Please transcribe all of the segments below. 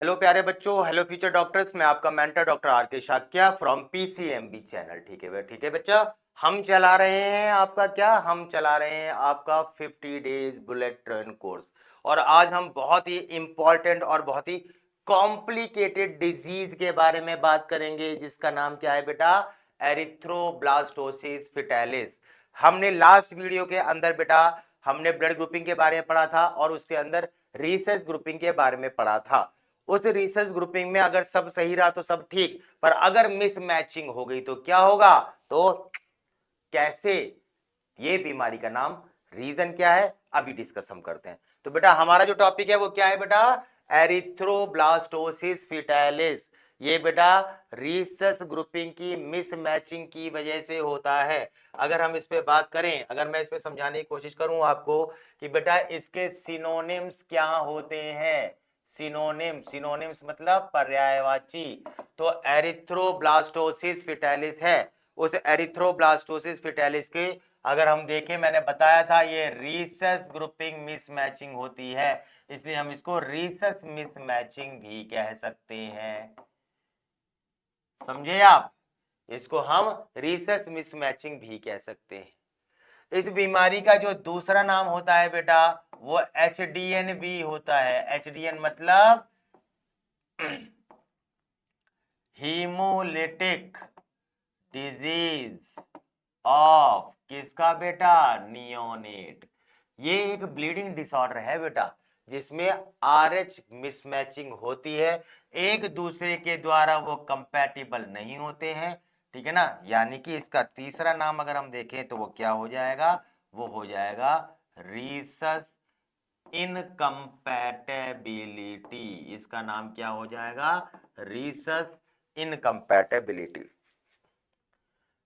Hello प्यारे बच्चों, hello future doctors. मैं आपका मेंटर डॉक्टर आर के शाक्या फ्रॉम पीसीएमबी चैनल। ठीक है बच्चा। हम चला रहे हैं आपका 50 डेज बुलेट ट्रेन कोर्स। और आज हम बहुत ही इंपॉर्टेंट और बहुत ही कॉम्प्लिकेटेड डिजीज के बारे में बात करेंगे, जिसका नाम क्या है बेटा? Erythroblastosis fetalis. हमने लास्ट वीडियो के अंदर बेटा हमने ब्लड ग्रुपिंग के बारे में पढ़ा था और उसके अंदर रीसेस ग्रुपिंग के बारे में पढ़ा था। उस रिसर्च ग्रुपिंग में अगर सब सही रहा तो सब ठीक, पर अगर मिस मैचिंग हो गई तो क्या होगा? तो कैसे? ये बीमारी का नाम, रीजन क्या है, अभी डिस्कस हम करते हैं। तो बेटा हमारा जो टॉपिक है वो क्या है बेटा? Erythroblastosis fetalis. ये बेटा रीसस ग्रुपिंग की मिस मैचिंग की वजह से होता है। अगर हम इस पे बात करें, अगर मैं इस पे समझाने की कोशिश करूं आपको कि बेटा इसके सिनोनिम्स क्या होते हैं। सिनोनिम्स मतलब पर्यायवाची। तो एरिथ्रोब्लास्टोसिस फिटालिस है। उस एरिथ्रोब्लास्टोसिस फिटालिस के अगर हम देखें, मैंने बताया था ये रीसस ग्रुपिंग मिसमैचिंग होती है, इसलिए हम इसको रीसस मिसमैचिंग भी कह सकते हैं। समझे आप? इसको हम रीसस मिसमैचिंग भी कह सकते हैं। इस बीमारी का जो दूसरा नाम होता है बेटा वो एचडीएन भी होता है। एचडीएन मतलब हीमोलिटिक डिजीज ऑफ किसका बेटा? नियोनेट। ये एक ब्लीडिंग डिसऑर्डर है बेटा, जिसमें आरएच मिसमैचिंग होती है, एक दूसरे के द्वारा वो कंपैटिबल नहीं होते हैं। ठीक है ना? यानी कि इसका तीसरा नाम अगर हम देखें तो वो क्या हो जाएगा? वो हो जाएगा रीसस इनकम्पैटिबिलिटी। इसका नाम क्या हो जाएगा? Rhesus incompatibility.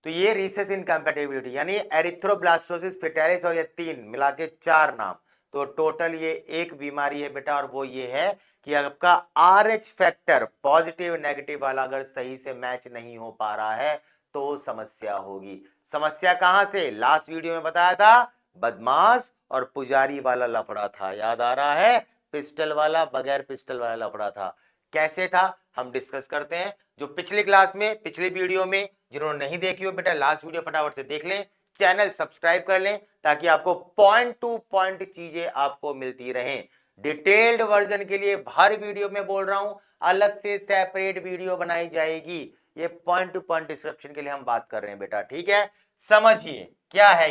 तो ये रीसेस इनकम्पैटिबिलिटी यानी एरिथ्रोब्लास्टोसिस फिटालिस और ये तीन मिला के चार नाम। तो टोटल ये एक बीमारी है बेटा, और वो ये है कि आपका आरएच फैक्टर पॉजिटिव नेगेटिव वाला अगर सही से मैच नहीं हो पा रहा है तो समस्या होगी। समस्या कहां से? लास्ट वीडियो में बताया था, बदमाश और पुजारी वाला लफड़ा था, याद आ रहा है? पिस्टल वाला, बगैर पिस्टल वाला लफड़ा था। कैसे था हम डिस्कस करते हैं। जो पिछली क्लास में, पिछली वीडियो में जिन्होंने नहीं देखी हो बेटा, लास्ट वीडियो फटाफट से देख लें, चैनल सब्सक्राइब कर लें, ताकि आपको पॉइंट टू पॉइंट चीजें आपको मिलती रहें। डिटेल्ड वर्जन के लिए हर वीडियो में बोल रहा हूं, अलग से सेपरेट वीडियो बनाई जाएगी। ये पॉइंट टू पॉइंट डिस्क्रिप्शन के लिए हम बात कर रहे हैं बेटा। ठीक है? समझिए क्या है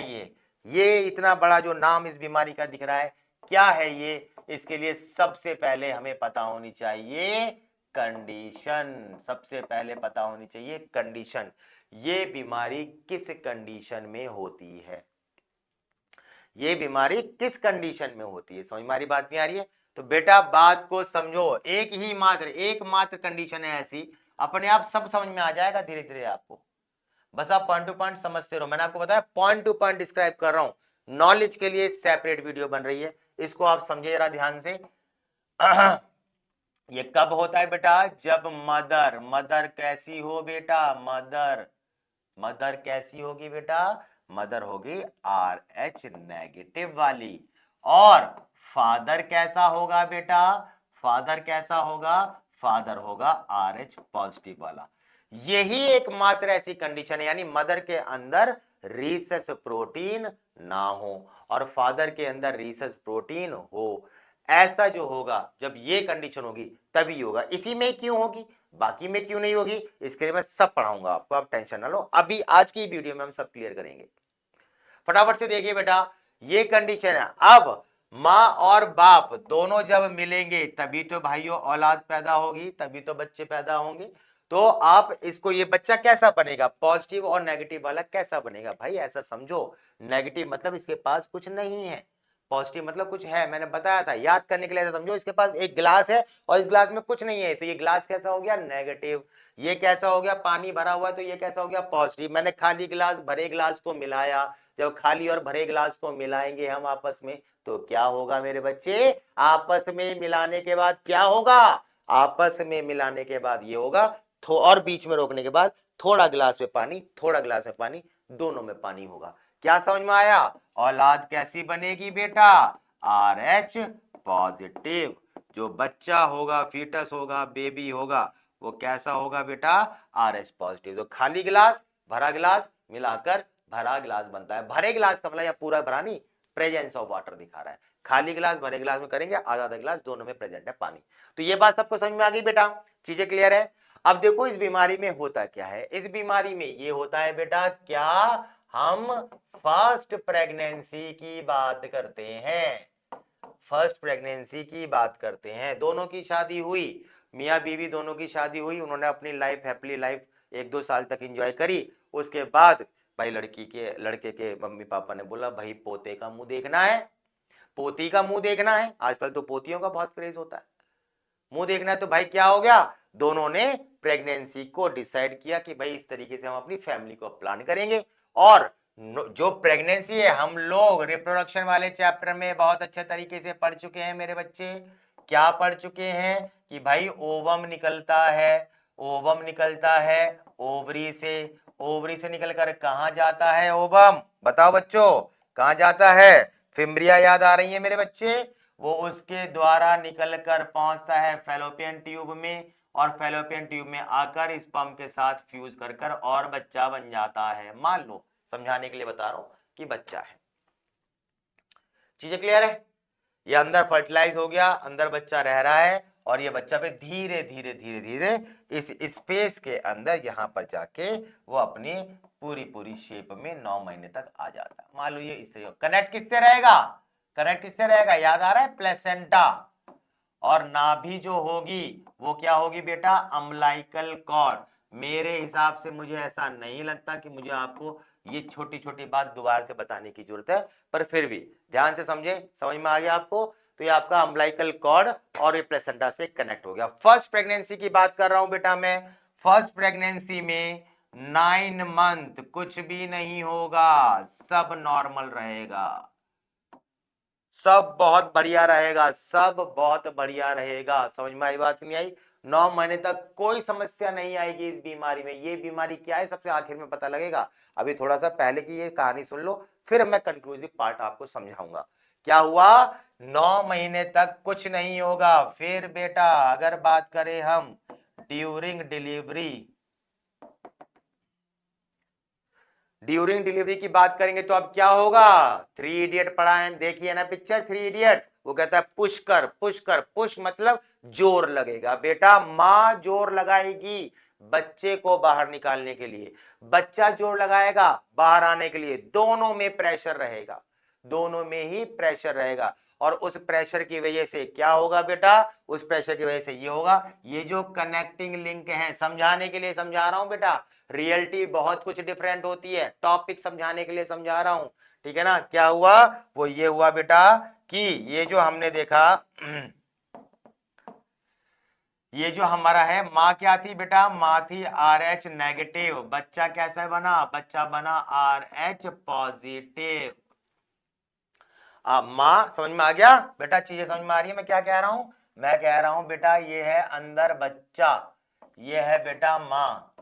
ये इतना बड़ा जो नाम इस बीमारी का दिख रहा है, क्या है ये? इसके लिए सबसे पहले हमें पता होनी चाहिए कंडीशन। सबसे पहले पता होनी चाहिए कंडीशन। ये बीमारी किस कंडीशन में होती है? ये बीमारी किस कंडीशन में होती है? समझ में हमारी बात नहीं आ रही है? तो बेटा बात को समझो, एकमात्र कंडीशन है ऐसी, अपने आप सब समझ में आ जाएगा धीरे धीरे आपको। बस आप पॉइंट टू पॉइंट समझते रहो। मैंने आपको बताया पॉइंट टू पॉइंट डिस्क्राइब कर रहा हूं। नॉलेज के लिए सेपरेट वीडियो बन रही है, इसको आप समझे जरा ध्यान से। ये कब होता है बेटा? जब मदर कैसी हो बेटा? मदर कैसी होगी बेटा? मदर होगी आर एच नेगेटिव वाली। और फादर कैसा होगा बेटा? फादर कैसा होगा? फादर होगा आर एच पॉजिटिव वाला। यही एकमात्र ऐसी कंडीशन है, यानी मदर के अंदर रीसस प्रोटीन ना हो और फादर के अंदर रीसस प्रोटीन हो। ऐसा जो होगा, जब ये कंडीशन होगी तभी होगा। इसी में क्यों होगी, बाकी में क्यों नहीं होगी, इसके लिए मैं सब पढ़ाऊंगा आपको, आप टेंशन ना लो। अभी आज की वीडियो में हम सब क्लियर करेंगे। फटाफट से देखिए बेटा, ये कंडीशन है। अब माँ और बाप दोनों जब मिलेंगे तभी तो भाइयों औलाद पैदा होगी, तभी तो बच्चे पैदा होंगे। तो आप इसको, ये बच्चा कैसा बनेगा? पॉजिटिव और नेगेटिव वाला कैसा बनेगा भाई? ऐसा समझो, नेगेटिव मतलब इसके पास कुछ नहीं है, पॉजिटिव मतलब कुछ है। मैंने बताया था, याद करने के लिए ऐसा समझो, इसके पास एक गिलास है और इस गिलास में कुछ नहीं है, तो ये गिलास कैसा हो गया? नेगेटिव। ये कैसा हो गया? पानी भरा हुआ है, तो ये कैसा हो गया? पॉजिटिव। मैंने खाली गिलास भरे गिलास को मिलाया, जब खाली और भरे गिलास को मिलाएंगे हम आपस में तो क्या होगा मेरे बच्चे? आपस में मिलाने के बाद क्या होगा? आपस में मिलाने के बाद ये होगा, और बीच में रोकने के बाद थोड़ा गिलास में पानी, थोड़ा गिलास में पानी, दोनों में पानी होगा। क्या समझ में आया? औलाद कैसी बनेगी बेटा? R H positive. जो बच्चा होगा, फीटस होगा, बेबी होगा, वो कैसा होगा बेटा, RH पॉजिटिव। तो खाली गिलास, भरा गिलास मिलाकर भरा गिलास बनता है। भरे गिलास का मतलब या पूरा भरा नहीं, प्रेजेंस ऑफ वाटर दिखा रहा है। खाली गिलास भरे गिलास में करेंगे, आधा आधा गिलास दोनों में प्रेजेंट है पानी। तो ये बात सबको समझ में आ गई बेटा, चीजें क्लियर है। अब देखो इस बीमारी में होता क्या है, इस बीमारी में ये होता है बेटा, क्या हम फर्स्ट प्रेगनेंसी की बात करते हैं, फर्स्ट प्रेगनेंसी की बात करते हैं। दोनों की शादी हुई, मियां बीवी दोनों की शादी हुई, उन्होंने अपनी लाइफ, हैप्पी लाइफ 1-2 साल तक एंजॉय करी। उसके बाद भाई लड़के के मम्मी पापा ने बोला भाई पोते का मुंह देखना है, पोती का मुंह देखना है। आजकल तो पोतियों का बहुत क्रेज होता है, मुंह देखना है। तो भाई क्या हो गया, दोनों ने प्रेगनेंसी को डिसाइड किया कि भाई इस तरीके से हम अपनी फैमिली को प्लान करेंगे। और जो प्रेगनेंसी है, हम लोग रिप्रोडक्शन वाले चैप्टर में बहुत अच्छे तरीके से पढ़ चुके हैं मेरे बच्चे। क्या पढ़ चुके हैं कि भाई ओवम निकलता है, ओवम निकलता है ओवरी से, ओवरी से निकलकर कहां जाता है ओवम, बताओ बच्चों कहां जाता है, फिम्ब्रिया याद आ रही है मेरे बच्चे, वो उसके द्वारा निकलकर पहुंचता है फैलोपियन ट्यूब में, और फैलोपियन ट्यूब में आकर स्पर्म के साथ फ्यूज कर और बच्चा बन जाता है। मान लो, समझाने के लिए बता रहा हूं कि बच्चा है। चीजें क्लियर है, ये अंदर फर्टिलाइज हो गया, अंदर बच्चा रह रहा है, और ये बच्चा फिर धीरे धीरे धीरे धीरे इस स्पेस के अंदर यहां पर जाके वो अपनी पूरी पूरी शेप में 9 महीने तक आ जाता है। मान लो ये इस तरह कनेक्ट किससे रहेगा, कनेक्ट किससे रहेगा, याद आ रहा है, प्लेसेंटा। और नाभि जो होगी वो क्या होगी बेटा, अम्लाइकल कॉर्ड। मेरे हिसाब से मुझे ऐसा नहीं लगता कि मुझे आपको ये छोटी छोटी बात दोबारा से बताने की जरूरत है, पर फिर भी ध्यान से समझे, समझ में आ गया आपको। तो ये आपका अम्लाइकल कॉर्ड और ये प्लेसेंटा से कनेक्ट हो गया। फर्स्ट प्रेगनेंसी की बात कर रहा हूं बेटा मैं, फर्स्ट प्रेगनेंसी में 9 मंथ कुछ भी नहीं होगा, सब नॉर्मल रहेगा, सब बहुत बढ़िया रहेगा, सब बहुत बढ़िया रहेगा। समझ में आई बात नहीं आई, 9 महीने तक कोई समस्या नहीं आएगी इस बीमारी में। ये बीमारी क्या है सबसे आखिर में पता लगेगा, अभी थोड़ा सा पहले की ये कहानी सुन लो, फिर मैं कंक्लूसिव पार्ट आपको समझाऊंगा। क्या हुआ, 9 महीने तक कुछ नहीं होगा। फिर बेटा अगर बात करें हम ड्यूरिंग डिलीवरी, ड्यूरिंग डिलीवरी की बात करेंगे तो अब क्या होगा, 3 इडियट पढ़ा है, देखिए ना पिक्चर 3 इडियट्स, वो कहता है पुश कर पुश कर, पुश मतलब जोर लगेगा बेटा, मां जोर लगाएगी बच्चे को बाहर निकालने के लिए, बच्चा जोर लगाएगा बाहर आने के लिए, दोनों में प्रेशर रहेगा, दोनों में ही प्रेशर रहेगा। और उस प्रेशर की वजह से क्या होगा बेटा, उस प्रेशर की वजह से ये होगा, ये जो कनेक्टिंग लिंक है, समझाने के लिए समझा रहा हूं बेटा, रियलिटी बहुत कुछ डिफरेंट होती है, टॉपिक समझाने के लिए समझा रहा हूं, ठीक है ना। क्या हुआ, वो ये हुआ बेटा कि ये जो हमने देखा, ये जो हमारा है, माँ क्या थी बेटा, माँ थी RH नेगेटिव, बच्चा कैसा बना, बच्चा बना RH पॉजिटिव। माँ समझ में आ गया बेटा, चीजें समझ में आ रही है मैं क्या कह रहा हूं, मैं कह रहा हूं बेटा ये है अंदर बच्चा, ये है बेटा माँ,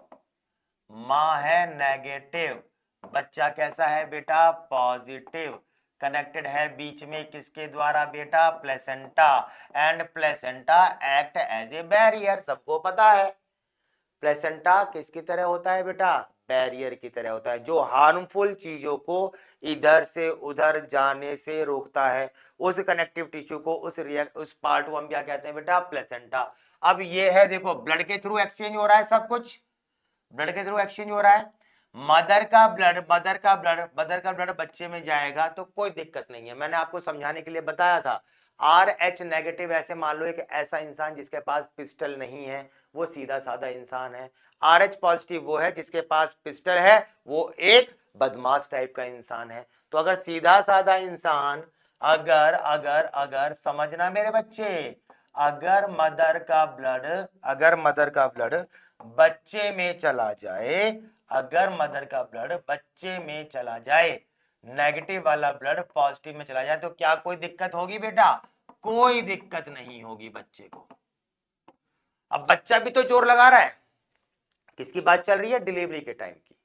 माँ है नेगेटिव, बच्चा कैसा है बेटा, पॉजिटिव, कनेक्टेड है बीच में किसके द्वारा बेटा, placenta, and placenta act as a barrier, सबको पता है प्लेसेंटा किसकी तरह होता है बेटा, बैरियर की तरह होता है, जो हार्मफुल चीजों को इधर से उधर जाने से रोकता है, उस कनेक्टिव टिश्यू को, उस पार्ट को हम क्या कहते हैं बेटा, प्लेसेंटा। अब ये है देखो, ब्लड के थ्रू एक्सचेंज हो रहा है सब कुछ, ब्लड के थ्रू एक्सचेंज हो रहा है, मदर का ब्लड बच्चे में जाएगा तो कोई दिक्कत नहीं है। मैंने आपको समझाने के लिए बताया था, RH नेगेटिव ऐसे मान लो एक ऐसा इंसान जिसके पास पिस्टल नहीं है, वो सीधा साधा इंसान है। RH पॉजिटिव वो है जिसके पास पिस्टल है, वो एक बदमाश टाइप का इंसान है। तो अगर सीधा साधा इंसान, अगर अगर अगर समझना मेरे बच्चे, अगर मदर का ब्लड बच्चे में चला जाए, अगर मदर का ब्लड बच्चे में चला जाए, नेगेटिव वाला ब्लड पॉजिटिव में चला जाए, तो क्या कोई दिक्कत होगी बेटा, कोई दिक्कत नहीं होगी बच्चे को। अब बच्चा भी तो जोर लगा रहा है, किसकी बात चल रही है, डिलीवरी के टाइम की,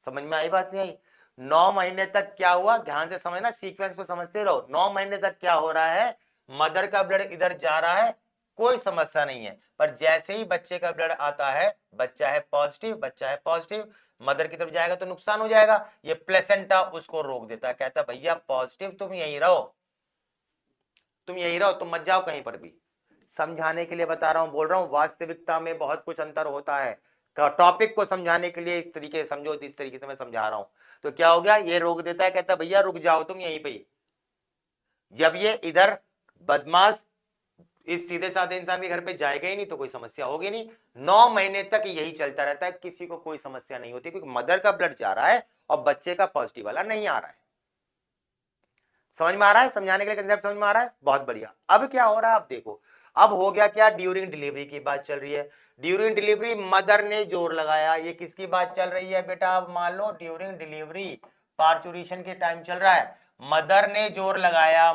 समझ में आई बात नहीं आई। 9 महीने तक क्या हुआ, ध्यान से समझना, सीक्वेंस को समझते रहो। 9 महीने तक क्या हो रहा है, मदर का ब्लड इधर जा रहा है, कोई समस्या नहीं है। पर जैसे ही बच्चे का ब्लड आता है, बच्चा है पॉजिटिव, मदर की तरफ जाएगा तो नुकसान हो जाएगा। ये प्लेसेंटा उसको रोक देता है, कहता है भैया पॉजिटिव तुम यहीं रहो, तुम मत जाओ कहीं पर भी। समझाने के लिए बता रहा हूं, बोल रहा हूं वास्तविकता में बहुत कुछ अंतर होता है। टॉपिक को समझाने के लिए इस तरीके से समझो, इस तरीके से मैं समझा रहा हूं। तो क्या हो गया, ये रोक देता है, कहता है भैया रुक जाओ तुम यहीं पे। जब ये इधर बदमाश इस सीधे साधे इंसान के घर पे जाएगा ही नहीं तो कोई समस्या होगी नहीं। 9 महीने तक यही चलता रहता है, किसी को कोई समस्या नहीं होती, क्योंकि मदर का ब्लड जा रहा है और बच्चे का पॉजिटिव वाला नहीं आ रहा है। समझ में आ रहा है? समझाने के लिए कंसेप्ट समझ में आ रहा है? बहुत बढ़िया। अब क्या हो रहा है, आप देखो। अब हो गया क्या, ड्यूरिंग डिलीवरी की बात चल रही है। ड्यूरिंग डिलीवरी मदर ने जोर लगाया, ये किसकी बात चल रही है बेटा? अब मान लो ड्यूरिंग डिलीवरी पार्चुरेशन के टाइम चल रहा है, मदर ने जोर लगाया,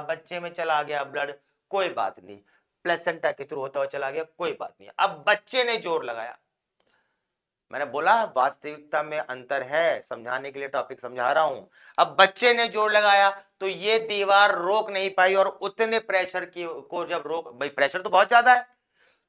बच्चे में चला गया ब्लड, कोई बात नहीं, प्लेसेंटा के थ्रू होता हुआ चला गया, कोई बात नहीं। अब बच्चे ने जोर लगाया, मैंने बोला वास्तविकता में अंतर है, समझाने के लिए टॉपिक समझा रहा हूं। अब बच्चे ने जोर लगाया तो ये दीवार रोक नहीं पाई, और उतने प्रेशर की को जब रोक, भाई प्रेशर तो बहुत ज्यादा है,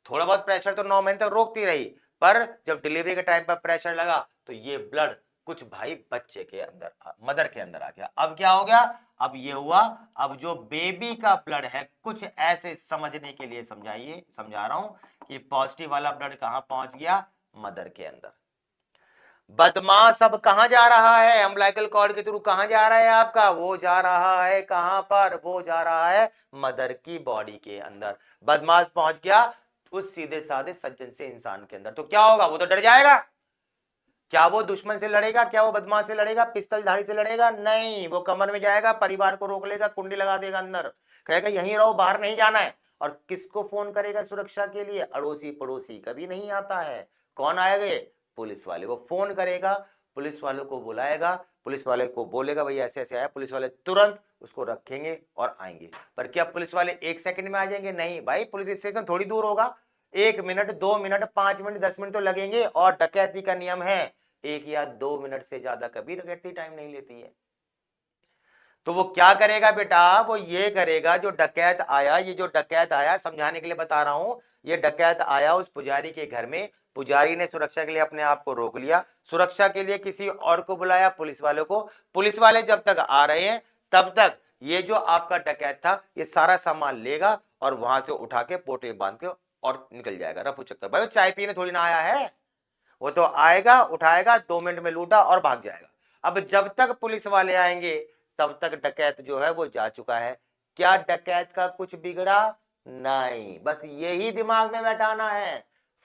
थोड़ा बहुत प्रेशर तो 9 महीने तक रोकती रही, पर जब डिलीवरी के टाइम पर प्रेशर लगा तो ये ब्लड कुछ भाई बच्चे के अंदर, मदर के अंदर आ गया। अब क्या हो गया, अब ये हुआ, अब जो बेबी का ब्लड है, कुछ ऐसे समझने के लिए समझा रहा हूं कि पॉजिटिव वाला ब्लड कहां पहुंच गया, मदर के अंदर। बदमाश अब कहां जा रहा है, अम्बिलिकल कॉर्ड के थ्रू कहां जा रहा है आपका, वो जा रहा है कहां पर, वो जा रहा है मदर की बॉडी के अंदर। बदमाश पहुंच गया उस सीधे साधे सज्जन से इंसान के अंदर, तो क्या होगा, वो तो डर जाएगा। क्या वो दुश्मन से लड़ेगा, क्या वो बदमाश से लड़ेगा, पिस्तौलधारी से लड़ेगा? नहीं, वो कमर में जाएगा, परिवार को रोक लेगा, कुंडी लगा देगा अंदर, कहेगा यहीं रहो, बाहर नहीं जाना है। और किसको फोन करेगा सुरक्षा के लिए? अड़ोसी पड़ोसी कभी नहीं आता है, कौन आएगा, पुलिस वाले। वो फोन करेगा, पुलिस वालों को बुलाएगा, पुलिस वाले को बोलेगा भाई ऐसे ऐसे आया, पुलिस वाले तुरंत उसको रखेंगे और आएंगे। पर क्या पुलिस वाले 1 सेकंड में आ जाएंगे? नहीं भाई, पुलिस स्टेशन थोड़ी दूर होगा, 1 मिनट 2 मिनट 5 मिनट 10 मिनट तो लगेंगे। और डकैती का नियम है 1 या 2 मिनट से ज्यादा कभी डकैती टाइम नहीं लेती है। तो वो क्या करेगा बेटा, वो ये करेगा, जो डकैत आया, ये जो डकैत आया, समझाने के लिए बता रहा हूं, ये डकैत आया उस पुजारी के घर में, पुजारी ने सुरक्षा के लिए अपने आप को रोक लिया, सुरक्षा के लिए किसी और को बुलाया, पुलिस वालों को। पुलिस वाले जब तक आ रहे हैं तब तक ये जो आपका डकैत था ये सारा सामान लेगा और वहां से उठा के पोटे में बांध के और निकल जाएगा, रफू चक्कर। भाई चाय पीने थोड़ी ना आया है, वो तो आएगा, उठाएगा, 2 मिनट में लूटा और भाग जाएगा। अब जब तक पुलिस वाले आएंगे तब तक डकैत जो है वो जा चुका है। क्या डकैत का कुछ बिगड़ा? नहीं, बस यही दिमाग में बैठाना है।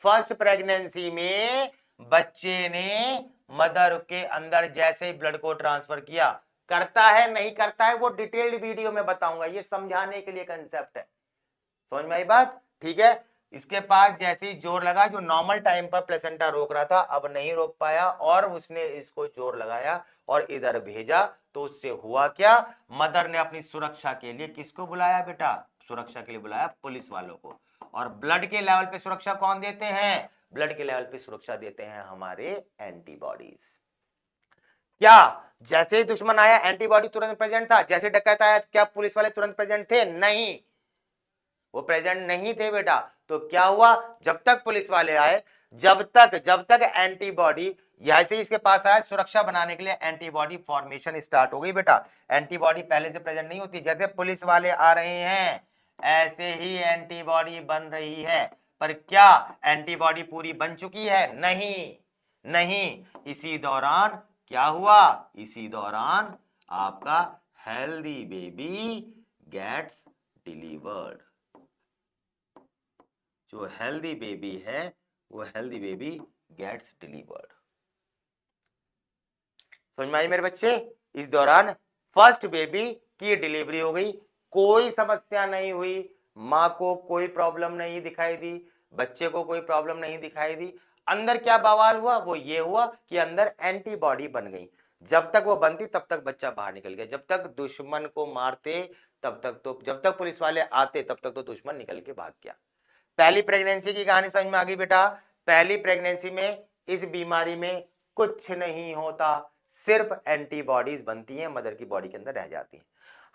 फर्स्ट प्रेगनेंसी में बच्चे ने मदर के अंदर जैसे ही ब्लड को ट्रांसफर किया, करता है नहीं करता है वो डिटेल्ड वीडियो में बताऊंगा, ये समझाने के लिए कंसेप्ट है। समझ में आई बात? ठीक है। इसके पास जैसे ही जोर लगा, जो नॉर्मल टाइम पर प्लेसेंटा रोक रहा था अब नहीं रोक पाया, और उसने इसको जोर लगाया और इधर भेजा, तो उससे हुआ क्या, मदर ने अपनी सुरक्षा के लिए किसको बुलाया बेटा, सुरक्षा के लिए बुलाया पुलिस वालों को। और ब्लड के लेवल पे सुरक्षा कौन देते हैं, ब्लड के लेवल पे सुरक्षा देते हैं हमारे एंटीबॉडीज। क्या जैसे ही दुश्मन आया एंटीबॉडी तुरंत प्रेजेंट था, जैसे डकैत आया क्या पुलिस वाले तुरंत प्रेजेंट थे? नहीं, वो नहीं थे बेटा। तो क्या हुआ, जब तक पुलिस वाले आए, जब तक एंटीबॉडी, जैसे ही इसके पास आया, सुरक्षा बनाने के लिए एंटीबॉडी फॉर्मेशन स्टार्ट हो गई बेटा। एंटीबॉडी पहले से प्रेजेंट नहीं होती, जैसे पुलिस वाले आ रहे हैं ऐसे ही एंटीबॉडी बन रही है। पर क्या एंटीबॉडी पूरी बन चुकी है? नहीं। इसी दौरान क्या हुआ, इसी दौरान आपका हेल्दी बेबी गेट्स डिलीवर्ड। जो हेल्दी बेबी है वो हेल्दी बेबी गेट्स डिलीवर्ड। समझ में आई मेरे बच्चे? इस दौरान फर्स्ट बेबी की डिलीवरी हो गई, कोई समस्या नहीं हुई, मां को कोई प्रॉब्लम नहीं दिखाई दी, बच्चे को कोई प्रॉब्लम नहीं दिखाई दी। अंदर क्या बवाल हुआ, वो ये हुआ कि अंदर एंटीबॉडी बन गई। जब तक वो बनती तब तक बच्चा बाहर निकल गया, जब तक दुश्मन को मारते तब तक तो, जब तक पुलिस वाले आते तब तक तो दुश्मन निकल के भाग गया। पहली प्रेगनेंसी की कहानी समझ में आ गई बेटा? पहली प्रेगनेंसी में इस बीमारी में कुछ नहीं होता, सिर्फ एंटीबॉडीज बनती हैं, मदर की बॉडी के अंदर रह जाती हैं।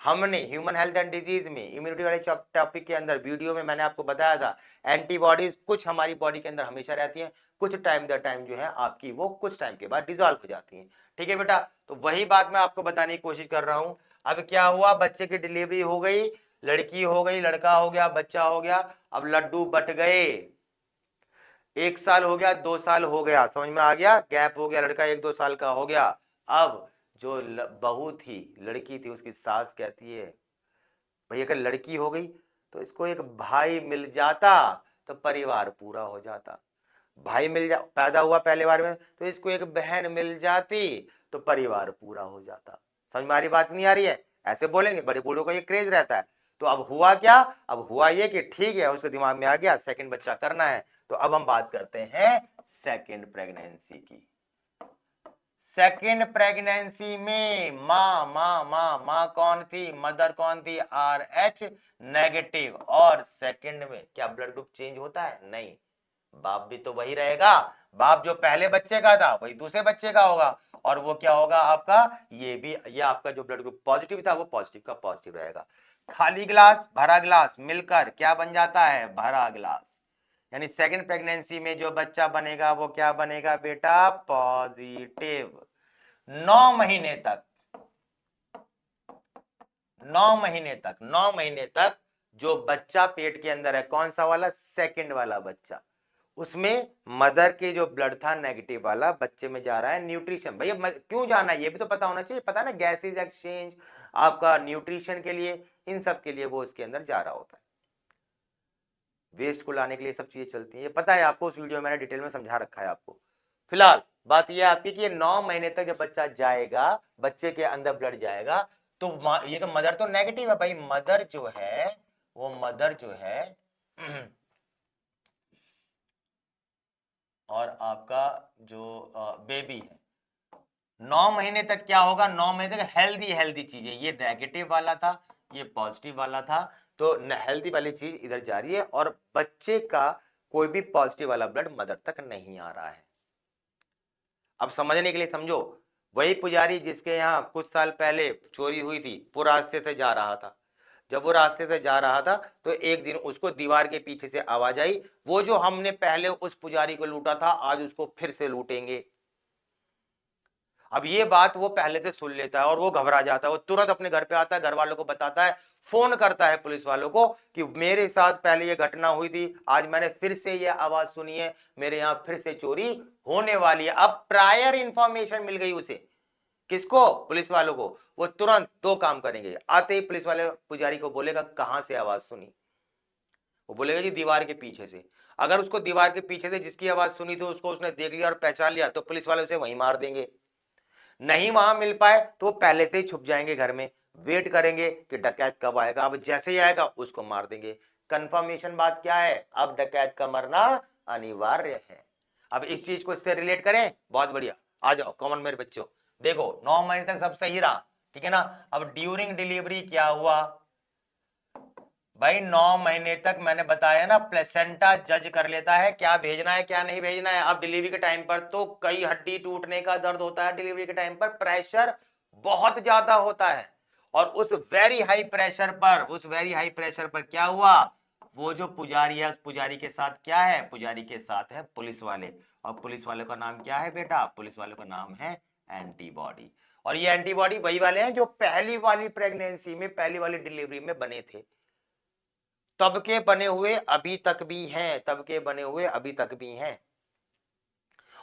हमने ह्यूमन हेल्थ एंड डिजीज में इम्यूनिटी वाले टॉपिक के अंदर वीडियो में मैंने आपको बताया था, एंटीबॉडीज कुछ हमारी बॉडी के अंदर हमेशा रहती हैं, कुछ टाइम द टाइम जो है आपकी वो कुछ टाइम के बाद डिसॉल्व हो जाती हैं। ठीक है बेटा, तो वही बात मैं आपको बताने की कोशिश कर रहा हूं। अब क्या हुआ, बच्चे की डिलीवरी हो गई, लड़की हो गई, लड़का हो गया, बच्चा हो गया, अब लड्डू बट गए, 1 साल हो गया, 2 साल हो गया, समझ में आ गया, गैप हो गया, लड़का 1-2 साल का हो गया। अब जो बहू थी, लड़की थी, उसकी सास कहती है भैया अगर लड़की हो गई तो इसको एक भाई मिल जाता तो परिवार पूरा हो जाता, भाई पैदा हुआ पहले बार में तो इसको एक बहन मिल जाती तो परिवार पूरा हो जाता। समझ में आ रही बात, नहीं आ रही है? ऐसे बोलेंगे, बड़े बूढ़ों का ये क्रेज रहता है। तो अब हुआ क्या, अब हुआ ये कि ठीक है उसके दिमाग में आ गया सेकंड बच्चा करना है। तो अब हम बात करते हैं सेकंड प्रेगनेंसी की। सेकंड प्रेगनेंसी में माँ कौन थी, मदर कौन थी, RH नेगेटिव। और सेकंड में क्या ब्लड ग्रुप चेंज होता है? नहीं, बाप भी तो वही रहेगा, बाप जो पहले बच्चे का था वही दूसरे बच्चे का होगा, और वो क्या होगा आपका, ये आपका जो ब्लड ग्रुप पॉजिटिव था वो पॉजिटिव का पॉजिटिव रहेगा। खाली ग्लास भरा ग्लास मिलकर क्या बन जाता है, भरा ग्लास। यानी सेकंड प्रेगनेंसी में जो बच्चा बनेगा वो क्या बनेगा बेटा, पॉजिटिव। 9 महीने तक 9 महीने तक जो बच्चा पेट के अंदर है, कौन सा वाला, सेकंड वाला बच्चा, उसमें मदर के जो ब्लड था नेगेटिव वाला बच्चे में जा रहा है न्यूट्रिशन। भैया क्यों जाना है ये भी तो पता होना चाहिए, पता है ना, गैसेज एक्सचेंज, आपका न्यूट्रिशन के लिए, इन सब के लिए वो उसके अंदर जा रहा होता है, वेस्ट को लाने के लिए सब चीजें चलती हैं, ये पता है आपको, उस वीडियो में मैंने डिटेल में समझा रखा है आपको। फिलहाल बात यह आपकी कि ये 9 महीने तक जब बच्चा जाएगा, बच्चे के अंदर ब्लड जाएगा, तो ये तो मदर तो नेगेटिव है भाई, मदर जो है वो मदर जो है और आपका जो बेबी है, 9 महीने तक क्या होगा, 9 महीने तक हेल्दी चीजें, ये नेगेटिव वाला था, ये पॉजिटिव वाला था, तो हेल्दी वाली चीज इधर जा रही है, और बच्चे का कोई भी पॉजिटिव वाला ब्लड मदर तक नहीं आ रहा है। अब समझने के लिए समझो, वही पुजारी जिसके यहाँ कुछ साल पहले चोरी हुई थी, वो रास्ते से जा रहा था, जब वो रास्ते से जा रहा था तो एक दिन उसको दीवार के पीछे से आवाज आई, वो जो हमने पहले उस पुजारी को लूटा था आज उसको फिर से लूटेंगे। अब ये बात वो पहले से सुन लेता है और वो घबरा जाता है, वो तुरंत अपने घर पे आता है, घर वालों को बताता है, फोन करता है पुलिस वालों को कि मेरे साथ पहले ये घटना हुई थी, आज मैंने फिर से ये आवाज सुनी है, मेरे यहां फिर से चोरी होने वाली है। अब प्रायर इंफॉर्मेशन मिल गई उसे, किसको, पुलिस वालों को। वो तुरंत 2 काम करेंगे, आते ही पुलिस वाले पुजारी को बोलेगा कहां से आवाज सुनी, वो बोलेगा जी दीवार के पीछे से। अगर उसको दीवार के पीछे से जिसकी आवाज सुनी थी उसको उसने देख लिया और पहचान लिया तो पुलिस वाले उसे वहीं मार देंगे। नहीं वहां मिल पाए तो वो पहले से ही छुप जाएंगे घर में, वेट करेंगे कि डकैत कब आएगा, अब जैसे ही आएगा उसको मार देंगे। कंफर्मेशन बात क्या है, अब डकैत का मरना अनिवार्य है। अब इस चीज को इससे रिलेट करें, बहुत बढ़िया, आ जाओ कॉमन मेरे बच्चों। देखो 9 महीने तक सब सही रहा, ठीक है ना। अब ड्यूरिंग डिलीवरी क्या हुआ भाई, 9 महीने तक मैंने बताया ना, प्लेसेंटा जज कर लेता है क्या भेजना है क्या नहीं भेजना है। अब डिलीवरी के टाइम पर तो कई हड्डी टूटने का दर्द होता है, डिलीवरी के टाइम पर प्रेशर बहुत ज्यादा होता है, और उस वेरी हाई प्रेशर पर क्या हुआ, वो जो पुजारी है, पुजारी के साथ क्या है, पुजारी के साथ है पुलिस वाले, और पुलिस वाले का नाम क्या है बेटा, पुलिस वाले का नाम है एंटीबॉडी। और ये एंटीबॉडी वही वाले हैं जो पहली वाली प्रेगनेंसी में, पहली वाली डिलीवरी में बने थे, तब के बने हुए अभी तक भी हैं, तब के बने हुए अभी तक भी हैं।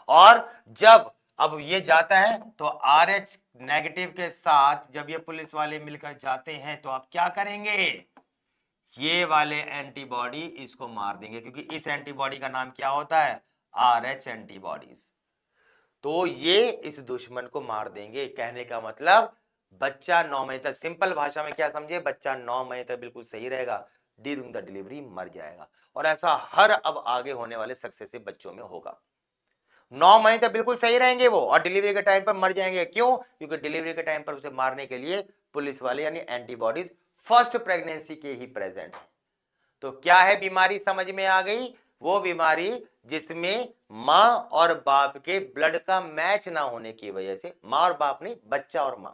और जब अब ये जाता है तो RH नेगेटिव के साथ जब ये पुलिस वाले मिलकर जाते हैं तो आप क्या करेंगे, ये वाले एंटीबॉडी इसको मार देंगे, क्योंकि इस एंटीबॉडी का नाम क्या होता है, RH एंटीबॉडीज। तो ये इस दुश्मन को मार देंगे। कहने का मतलब बच्चा 9 महीने तक, सिंपल भाषा में क्या समझे, बच्चा 9 महीने तक बिल्कुल सही रहेगा, ड्यूरिंग द डिलीवरी मर जाएगा। और ऐसा हर अब आगे होने वाले सक्सेसिव बच्चों में होगा, 9 महीने तक बिल्कुल सही रहेंगे वो, और डिलीवरी के टाइम पर मर जाएंगे। क्यों, क्योंकि डिलीवरी के टाइम पर उसे मारने के लिए पुलिस वाले यानी एंटीबॉडीज फर्स्ट प्रेगनेंसी के ही प्रेजेंट है। तो क्या है बीमारी, समझ में आ गई, वो बीमारी जिसमें मां और बाप के ब्लड का मैच ना होने की वजह से, मां और बाप नहीं, बच्चा और मां,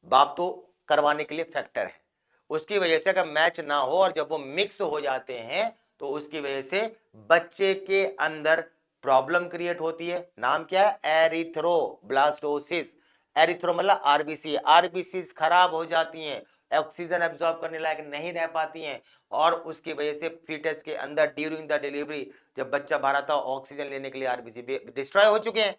बाप तो करवाने के लिए फैक्टर है। उसकी वजह से अगर मैच ना हो और जब वो मिक्स हो जाते हैं तो उसकी वजह से बच्चे के अंदर प्रॉब्लम क्रिएट होती है। नाम क्या है? एरिथ्रोब्लास्टोसिस। एरिथ्रो मतलब आरबीसी, आरबीसी खराब हो जाती हैं, ऑक्सीजन एब्जॉर्ब करने लायक नहीं रह पाती हैं और उसकी वजह से फीटस के अंदर ड्यूरिंग द डिलीवरी जब बच्चा भरा था ऑक्सीजन लेने के लिए आरबीसी डिस्ट्रॉय हो चुके हैं।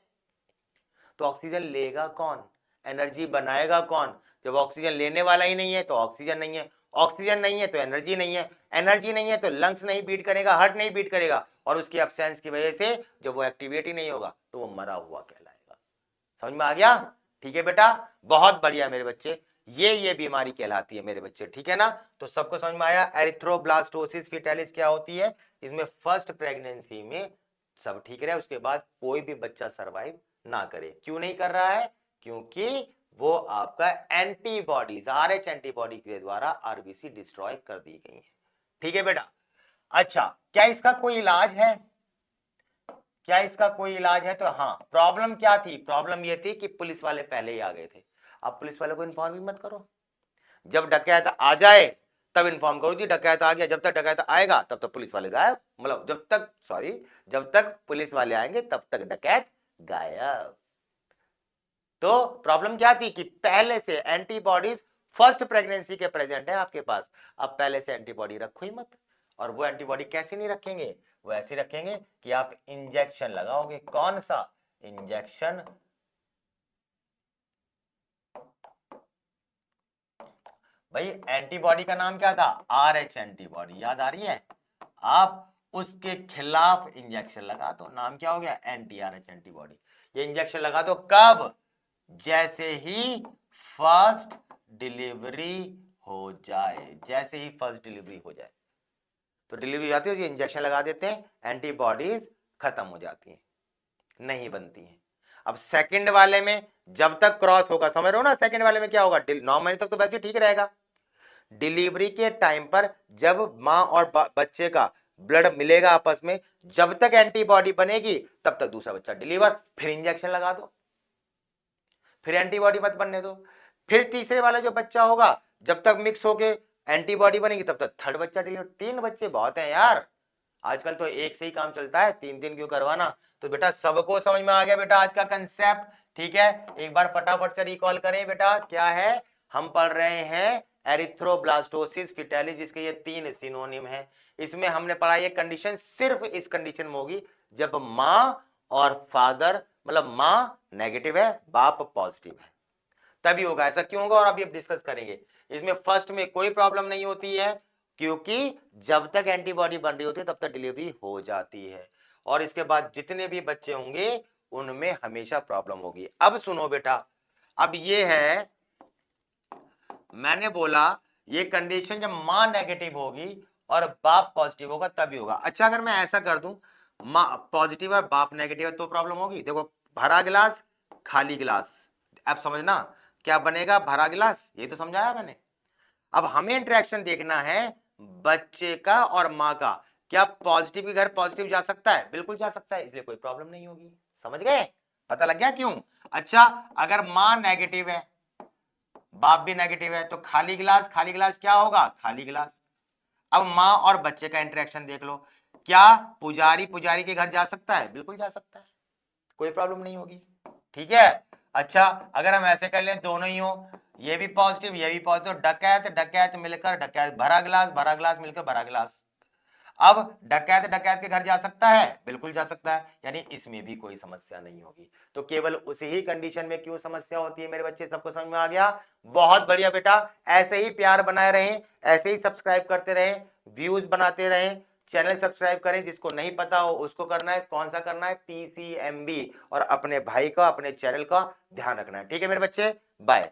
तो ऑक्सीजन लेगा कौन, एनर्जी बनाएगा कौन? जब ऑक्सीजन लेने वाला ही नहीं है तो ऑक्सीजन नहीं है, ऑक्सीजन नहीं है तो एनर्जी नहीं है, एनर्जी नहीं है तो लंग्स नहीं बीट करेगा, हार्ट नहीं बीट करेगा और उसकी एब्सेंस की वजह से जब वो एक्टिवेट ही नहीं होगा तो वो मरा हुआ कहलाएगा। समझ में आ गया? ठीक है बेटा, बहुत बढ़िया मेरे बच्चे, ये बीमारी कहलाती है मेरे बच्चे, ठीक है ना? तो सबको समझ में आया एरिथ्रोब्लास्टोसिस फीटालिस क्या होती है? इसमें फर्स्ट प्रेगनेंसी में सब ठीक रहे, उसके बाद कोई भी बच्चा सरवाइव ना करे। क्यों नहीं कर रहा है? क्योंकि वो आपका एंटीबॉडीज, आरएच एंटीबॉडी के द्वारा आरबीसी डिस्ट्रॉय कर दी गई है। ठीक है बेटा? अच्छा, क्या इसका कोई इलाज है? क्या इसका कोई इलाज है? तो हाँ, प्रॉब्लम क्या थी? प्रॉब्लम ये थी कि पुलिस वाले पहले ही आ गए थे। अब पुलिस वाले को इन्फॉर्म भी मत करो, जब डकैत आ जाए तब इन्फॉर्म करो जी डकैत आ गया। जब तक डकैत आएगा तब तक पुलिस वाले गायब, मतलब जब तक पुलिस वाले आएंगे तब तक डकैत गायब। तो प्रॉब्लम क्या थी कि पहले से एंटीबॉडीज फर्स्ट प्रेगनेंसी के प्रेजेंट है आपके पास, अब पहले से एंटीबॉडी रखो ही मत। और वो एंटीबॉडी कैसे नहीं रखेंगे? वो ऐसे रखेंगे कि आप इंजेक्शन लगाओगे। कौन सा इंजेक्शन? भाई एंटीबॉडी का नाम क्या था? आरएच एंटीबॉडी, याद आ रही है? आप उसके खिलाफ इंजेक्शन लगा दो, नाम क्या हो गया? Anti RH antibody. ये इंजेक्शन लगा दो कब? जैसे ही फर्स्ट डिलीवरी हो जाए, जैसे ही फर्स्ट डिलीवरी हो जाए तो डिलीवरी हो जाती है, इंजेक्शन लगा देते हैं, एंटीबॉडीज खत्म हो जाती हैं, नहीं बनती हैं। अब सेकंड वाले में जब तक क्रॉस होगा, समझ रहे हो ना? सेकंड वाले में क्या होगा? 9 महीने तक तो वैसे ठीक रहेगा। डिलीवरी के टाइम पर जब मां और बच्चे का ब्लड मिलेगा आपस में, जब तक एंटीबॉडी बनेगी तब तक दूसरा बच्चा डिलीवर, फिर इंजेक्शन लगा दो, फिर एंटीबॉडी मत बनने दो, फिर तीसरे वाला जो बच्चा होगा जब तक मिक्स होके एंटीबॉडी बनेगी तब तक थर्ड बच्चा डिलीवर। 3 बच्चे बहुत हैं यार, आजकल तो एक से ही काम चलता है, 3 क्यों करवाना? तो बेटा सबको समझ में आ गया बेटा आज का कंसेप्ट? ठीक है, एक बार फटाफट से रिकॉल करें बेटा, क्या है? हम पढ़ रहे हैं एरिथ्रोब्लास्टोसिस फीटालिस, जिसके ये 3 सिनोनिम है। इसमें हमने पढ़ा ये कंडीशन सिर्फ इस कंडीशन में होगी जब मां और फादर, मतलब मां नेगेटिव है, बाप पॉजिटिव है, तभी होगा। ऐसा क्यों होगा और अभी अब डिस्कस करेंगे। इसमें फर्स्ट में कोई प्रॉब्लम नहीं होती है क्योंकि जब तक एंटीबॉडी बन रही होती है तब तक डिलीवरी हो जाती है, और इसके बाद जितने भी बच्चे होंगे उनमें हमेशा प्रॉब्लम होगी। अब सुनो बेटा, अब ये है, मैंने बोला ये कंडीशन जब मां नेगेटिव होगी और बाप पॉजिटिव होगा तभी होगा। अच्छा, अगर मैं ऐसा कर दूं मां पॉजिटिव और बाप नेगेटिव है तो प्रॉब्लम होगी। देखो, भरा गिलास खाली गिलास, अब समझना क्या बनेगा? भरा गिलास, ये तो समझाया मैंने। अब हमें इंटरेक्शन देखना है बच्चे का और मां का। क्या पॉजिटिव के घर पॉजिटिव जा सकता है? बिल्कुल जा सकता है, इसलिए कोई प्रॉब्लम नहीं होगी। समझ गए? पता लग गया क्यों? अच्छा, अगर मां नेगेटिव है बाप भी नेगेटिव है तो खाली गिलास, खाली गिलास क्या होगा? खाली गिलास। अब मां और बच्चे का इंटरेक्शन देख लो, क्या पुजारी पुजारी के घर जा सकता है? बिल्कुल जा सकता है, कोई प्रॉब्लम नहीं होगी। ठीक है? अच्छा, अगर हम ऐसे कर लें दोनों ही हो, ये भी पॉजिटिव ये भी पॉजिटिव, डकैत डकैत मिलकर डकैत, भरा गिलास मिलकर भरा गिलास। अब डकैत डकैत के घर जा सकता है? बिल्कुल जा सकता है, यानी इसमें भी कोई समस्या नहीं होगी। तो केवल उसी ही कंडीशन में क्यों समस्या होती है मेरे बच्चे, सबको समझ में आ गया? बहुत बढ़िया बेटा, ऐसे ही प्यार बनाए रहें, ऐसे ही सब्सक्राइब करते रहें, व्यूज बनाते रहें, चैनल सब्सक्राइब करें। जिसको नहीं पता हो उसको करना है, कौन सा करना है? PCMB, और अपने भाई का, अपने चैनल का ध्यान रखना है। ठीक है मेरे बच्चे, बाय।